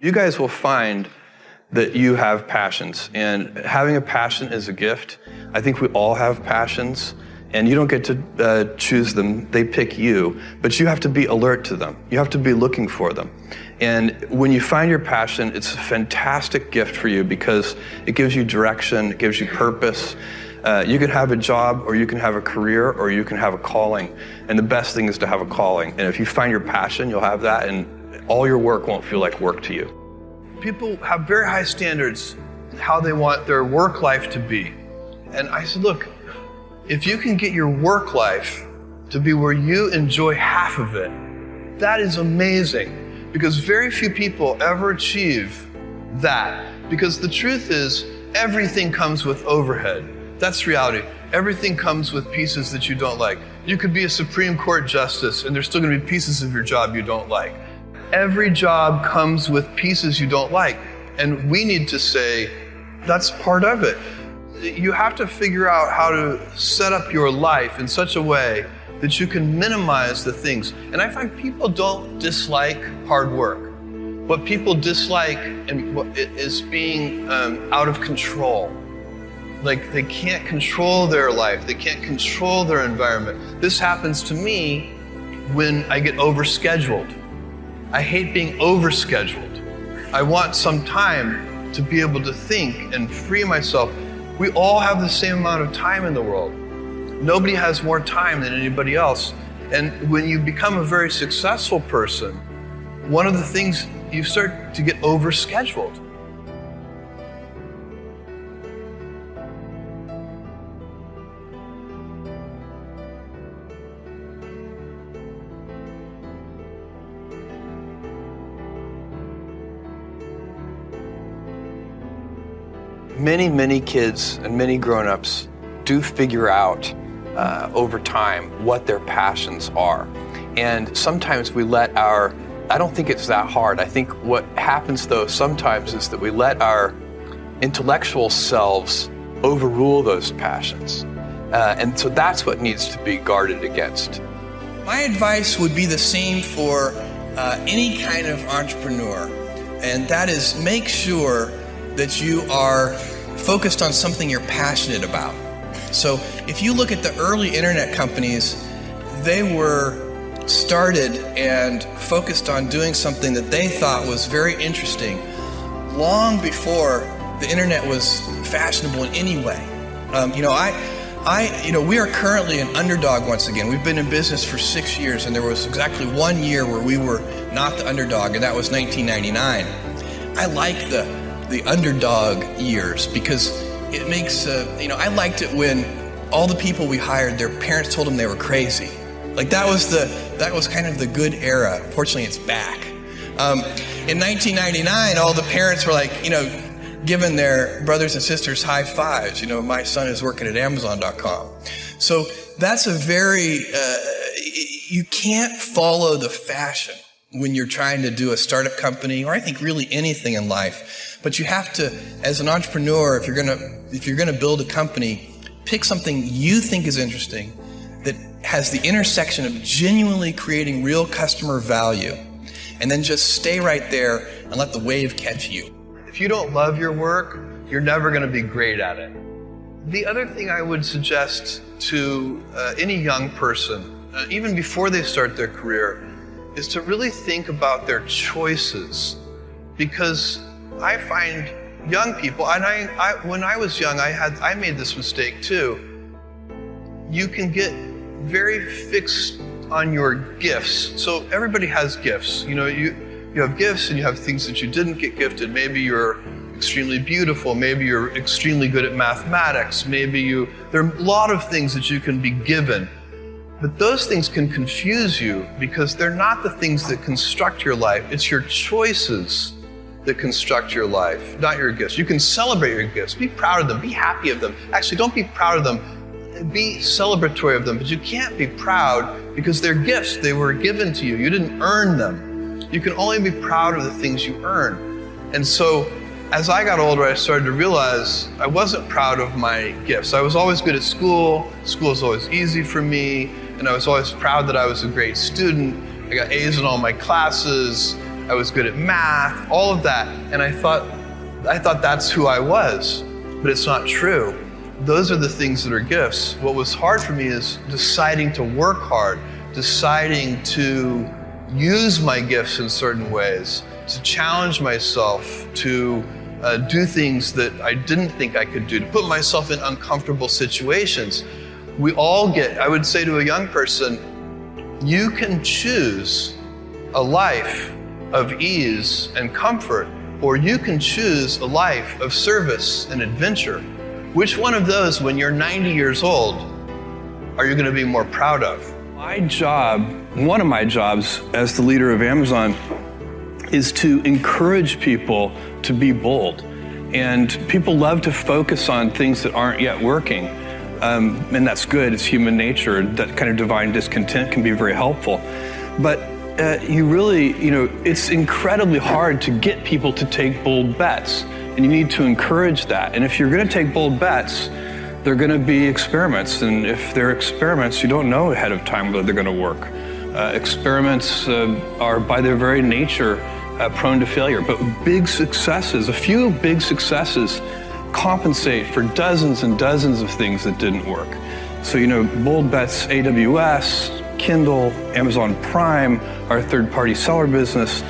You guys will find that you have passions, and having a passion is a gift. I think we all have passions, and you don't get to choose them. They pick you, but you have to be alert to them. You have to be looking for them. And when you find your passion, it's a fantastic gift for you because it gives you direction, it gives you purpose. You can have a job, or you can have a career, or you can have a calling. And the best thing is to have a calling. And if you find your passion, you'll have that, and all your work won't feel like work to you. People have very high standards how they want their work life to be. And I said, look, if you can get your work life to be where you enjoy half of it, that is amazing. Because very few people ever achieve that. Because the truth is, everything comes with overhead. That's reality. Everything comes with pieces that you don't like. You could be a Supreme Court justice, and there's still going to be pieces of your job you don't like. Every job comes with pieces you don't like. And we need to say, that's part of it. You have to figure out how to set up your life in such a way that you can minimize the things. And I find people don't dislike hard work. What people dislike is being out of control. Like they can't control their life. They can't control their environment. This happens to me when I get overscheduled. I hate being overscheduled. I want some time to be able to think and free myself. We all have the same amount of time in the world. Nobody has more time than anybody else. And when you become a very successful person, one of the things, you start to get overscheduled. Many kids and many grown-ups do figure out over time what their passions are. And sometimes we let I don't think it's that hard. I think what happens though sometimes is that we let our intellectual selves overrule those passions. And so that's what needs to be guarded against. My advice would be the same for any kind of entrepreneur. And that is, make sure that you are focused on something you're passionate about. So if you look at the early internet companies, they were started and focused on doing something that they thought was very interesting long before the internet was fashionable in any way. We are currently an underdog once again. We've been in business for 6 years, and there was exactly 1 year where we were not the underdog, and that was 1999. I like the underdog years because it makes, I liked it when all the people we hired, their parents told them they were crazy. Like that was kind of the good era. Fortunately, it's back. In 1999, all the parents were like, giving their brothers and sisters high fives. My son is working at Amazon.com. So that's a very, you can't follow the fashion when you're trying to do a startup company, or I think really anything in life. But you have to, as an entrepreneur, if you're gonna build a company, pick something you think is interesting that has the intersection of genuinely creating real customer value, and then just stay right there and let the wave catch you. If you don't love your work, you're never gonna be great at it. The other thing I would suggest to any young person, even before they start their career, is to really think about their choices. Because I find young people, and when I was young, I made this mistake too. You can get very fixed on your gifts. So everybody has gifts. You have gifts and you have things that you didn't get gifted. Maybe you're extremely beautiful. Maybe you're extremely good at mathematics. There are a lot of things that you can be given. But those things can confuse you because they're not the things that construct your life. It's your choices that construct your life, not your gifts. You can celebrate your gifts. Be proud of them. Be happy of them. Actually, don't be proud of them. Be celebratory of them. But you can't be proud because they're gifts. They were given to you. You didn't earn them. You can only be proud of the things you earn. And so as I got older, I started to realize I wasn't proud of my gifts. I was always good at school. School was always easy for me. And I was always proud that I was a great student. I got A's in all my classes. I was good at math, all of that. And I thought that's who I was, but it's not true. Those are the things that are gifts. What was hard for me is deciding to work hard, deciding to use my gifts in certain ways, to challenge myself, to do things that I didn't think I could do, to put myself in uncomfortable situations. We all I would say to a young person, you can choose a life of ease and comfort, or you can choose a life of service and adventure. Which one of those, when you're 90 years old, are you going to be more proud of? One of my jobs as the leader of Amazon is to encourage people to be bold. And people love to focus on things that aren't yet working. And that's good, it's human nature. That kind of divine discontent can be very helpful. But it's incredibly hard to get people to take bold bets. And you need to encourage that. And if you're gonna take bold bets, they're gonna be experiments. And if they're experiments, you don't know ahead of time whether they're gonna work. Experiments are by their very nature prone to failure. But a few big successes compensate for dozens and dozens of things that didn't work. So, bold bets, AWS, Kindle, Amazon Prime, our third-party seller business.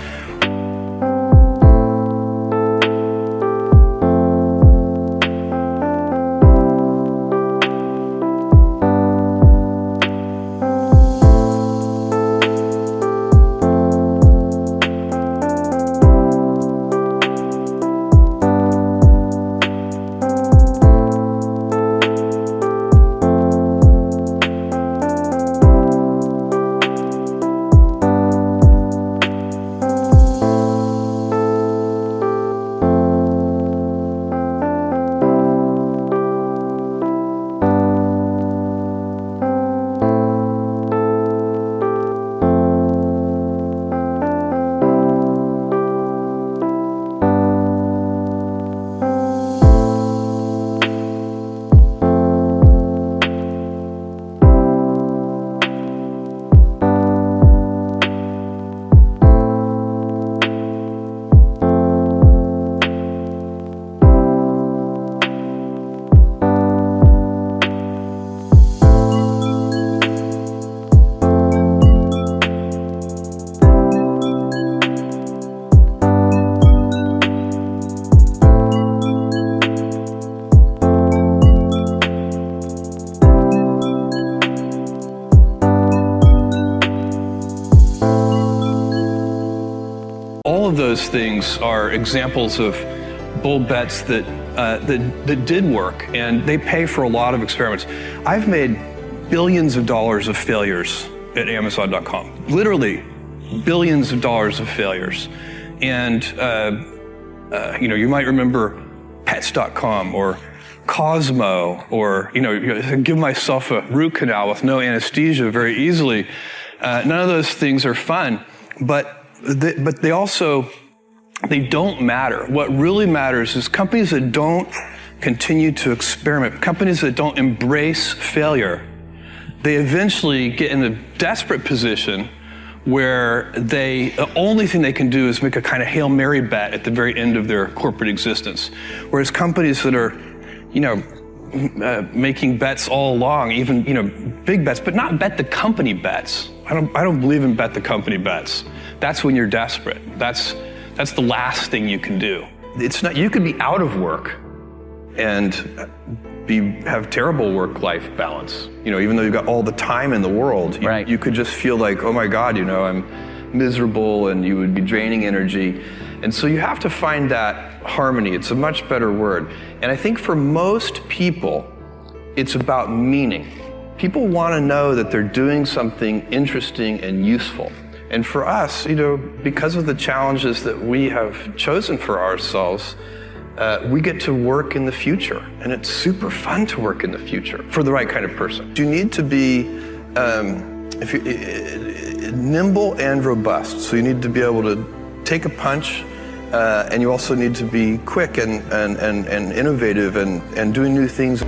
Those things are examples of bold bets that did work, and they pay for a lot of experiments. I've made billions of dollars of failures at Amazon.com, literally billions of dollars of failures. And you might remember Pets.com or Cosmo, or give myself a root canal with no anesthesia very easily. None of those things are fun, but they don't matter. What really matters is companies that don't continue to experiment, companies that don't embrace failure, they eventually get in a desperate position where the only thing they can do is make a kind of Hail Mary bet at the very end of their corporate existence. Whereas companies that are, making bets all along, even, big bets, but not bet the company bets. I don't believe in bet the company bets. That's when you're desperate. That's the last thing you can do. It's not, you could be out of work and have terrible work-life balance. Even though you've got all the time in the world, you could just feel like, oh my God, I'm miserable, and you would be draining energy. And so you have to find that harmony. It's a much better word. And I think for most people, it's about meaning. People want to know that they're doing something interesting and useful. And for us, because of the challenges that we have chosen for ourselves, we get to work in the future. And it's super fun to work in the future for the right kind of person. You need to be nimble and robust. So you need to be able to take a punch, and you also need to be quick and innovative and doing new things.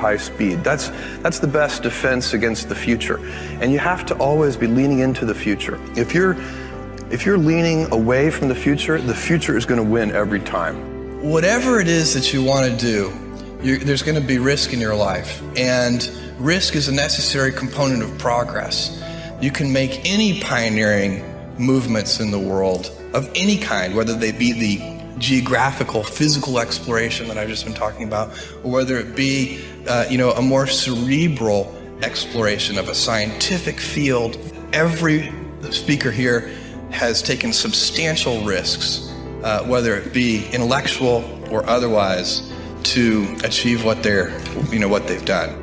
high speed. That's the best defense against the future. And you have to always be leaning into the future. If you're leaning away from the future is going to win every time. Whatever it is that you want to do, there's going to be risk in your life. And risk is a necessary component of progress. You can make any pioneering movements in the world of any kind, whether they be the geographical, physical exploration that I've just been talking about, or whether it be, a more cerebral exploration of a scientific field. Every speaker here has taken substantial risks, whether it be intellectual or otherwise, to achieve what they've done.